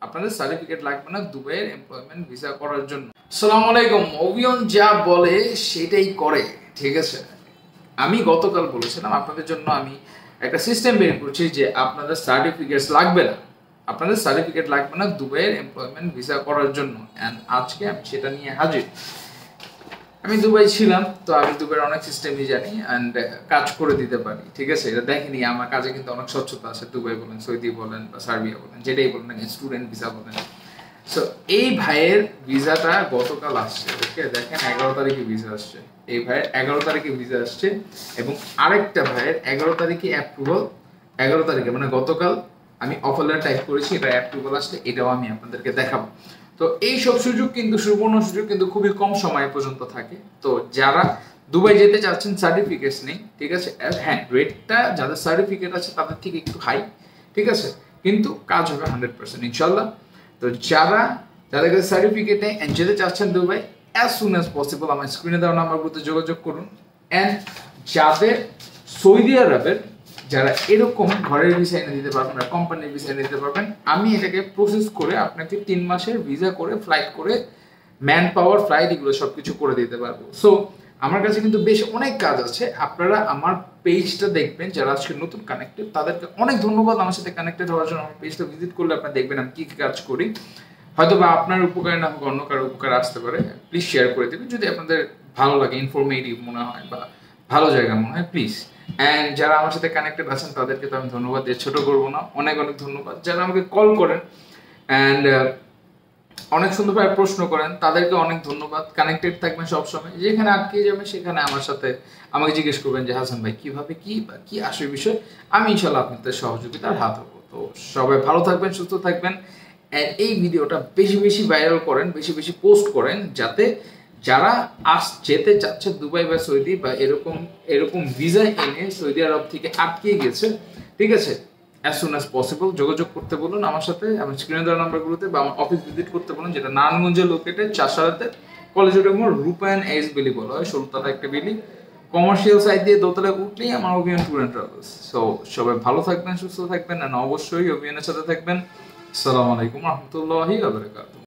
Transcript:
আপনাদের সার্টিফিকেট লাগবে না দুবাইয়ের এমপ্লয়মেন্ট ভিসা করার জন্য। আসসালামু আলাইকুম। ওভিয়ন যা বলে সেটাই করে, ঠিক আছে। আমি গতকাল বলেছিলাম আপনাদের জন্য আমি একটা সিস্টেম বের করছি যে আপনাদের সার্টিফিকেটস লাগবে না, আপনাদের সার্টিফিকেট লাগবে না দুবাইয়ের এমপ্লয়মেন্ট ভিসা করার জন্য। অ্যান্ড আজকে আমি সেটা নিয়ে হাজির। আমি দুবাই ছিলাম, তো আমি দুবাইয়ের অনেক সিস্টেমই জানি অ্যান্ড কাজ করে দিতে পারি, ঠিক আছে। এটা দেখেনি আমার কাজে কিন্তু অনেক স্বচ্ছতা আছে। দুবাই বলেন, সৌদি বলেন বা সার্বিয়া বলেন, যেটাই বলেন না, স্টুডেন্ট ভিসা বলেন। সো এই ভাইয়ের ভিসাটা গতকাল আসছে, ওকে দেখেন 11 তারিখে ভিসা আসছে। এই ভাইয়ের 11 তারিখে ভিসা আসছে এবং আরেকটা ভাইয়ের 11 তারিখে অ্যাপ্রুভাল, 11 তারিখে মানে গতকাল আমি অফার লেটার টাইপ করেছি, এটা অ্যাপ্রুভাল আসলে এটাও আমি আপনাদেরকে দেখাবো। তো এই সব সুযোগ কিন্তু, সুবর্ণ সুযোগ কিন্তু খুবই কম সময় পর্যন্ত থাকে। তো যারা দুবাই যেতে চাচ্ছেন সার্টিফিকেট নেই, ঠিক আছে, হ্যাঁ রেটটা যাদের সার্টিফিকেট আছে তাদের থেকে একটু হাই, ঠিক আছে, কিন্তু কাজ হবে 100% ইনশাল্লাহ। তো যাদের কাছে সার্টিফিকেট নেই অ্যান্ড যেতে চাচ্ছেন Dubai, as soon as possible আমার স্ক্রিনে দেওয়া নাম্বারগুলোতে যোগাযোগ করুন। অ্যান্ড যাদের সৌদি আরবের যারা এরকম ঘরের ভিসা এনে দিতে পারবেন বা কোম্পানির ভিসা এনে দিতে পারবেন, আমি এটাকে প্রসেস করে আপনাকে 3 মাসের ভিসা করে ফ্লাইট করে ম্যান পাওয়ার ফ্লাইট এগুলো সব কিছু করে দিতে পারবো। সো আমার কাছে কিন্তু বেশ অনেক কাজ আছে। আপনারা আমার পেজটা দেখবেন, যারা আজকে নতুন কানেক্টেড তাদেরকে অনেক ধন্যবাদ আমার সাথে কানেক্টেড হওয়ার জন্য। আমার পেজটা ভিজিট করলে আপনারা দেখবেন আমি কী কী কাজ করি। হয়তো বা আপনার উপকারে না হোক, অন্য কারো উপকার আসতে পারে। প্লিজ শেয়ার করে দেবেন যদি আপনাদের ভালো লাগে, ইনফরমেটিভ মনে হয় বা ভালো জায়গা মনে হয়, প্লিজ। অ্যান্ড যারা আমার সাথে কানেক্টেড আছেন তাদেরকে তো আমি ধন্যবাদ দিয়ে ছোট করবো না, অনেক অনেক ধন্যবাদ। যারা আমাকে কল করেন অ্যান্ড অনেক সুন্দরভাবে প্রশ্ন করেন তাদেরকে অনেক ধন্যবাদ। কানেক্টেড থাকবেন সবসময়, যেখানে আটকে যাবেন সেখানে আমার সাথে আমাকে জিজ্ঞেস করবেন যে হাসান ভাই কিভাবে কি বা কি আসে বিষয়, আমি ইনশাল্লাহ আপনাদের সহযোগিতার হাত হবো। তো সবাই ভালো থাকবেন, সুস্থ থাকবেন। এই ভিডিওটা বেশি বেশি ভাইরাল করেন, বেশি বেশি পোস্ট করেন, যাতে যারা যেতে চাচ্ছে দুবাই বা সৌদি বা এরকম এরকম ভিসা এনে সৌদি আরব থেকে আটকে গেছে, ঠিক আছে, অ্যাজ সুন অ্যাজ পসিবল যোগাযোগ করতে বলুন আমার সাথে, আমার স্ক্রিনে দেওয়া নাম্বারগুলোতে, বা আমার অফিস ভিজিট করতে বলুন, যেটা নারায়ণগঞ্জে লোকেটেড, চাষারাতে কলেজ রোডের মোড়, রূপায়ণ এস বিলি বলা হয়, 16তলা একটা বিলি, কমার্শিয়াল সাইড দিয়ে দোতলায় উঠলেই আমার অভিয়ান ট্যুর অ্যান্ড ট্রাভেলস। সো সবাই ভালো থাকবেন, সুস্থ থাকবেন, আর অবশ্যই অভিয়ানের সাথে থাকবেন। আসসালামু আলাইকুম রহমতুল্লাহি ওয়া বারাকাতুহু।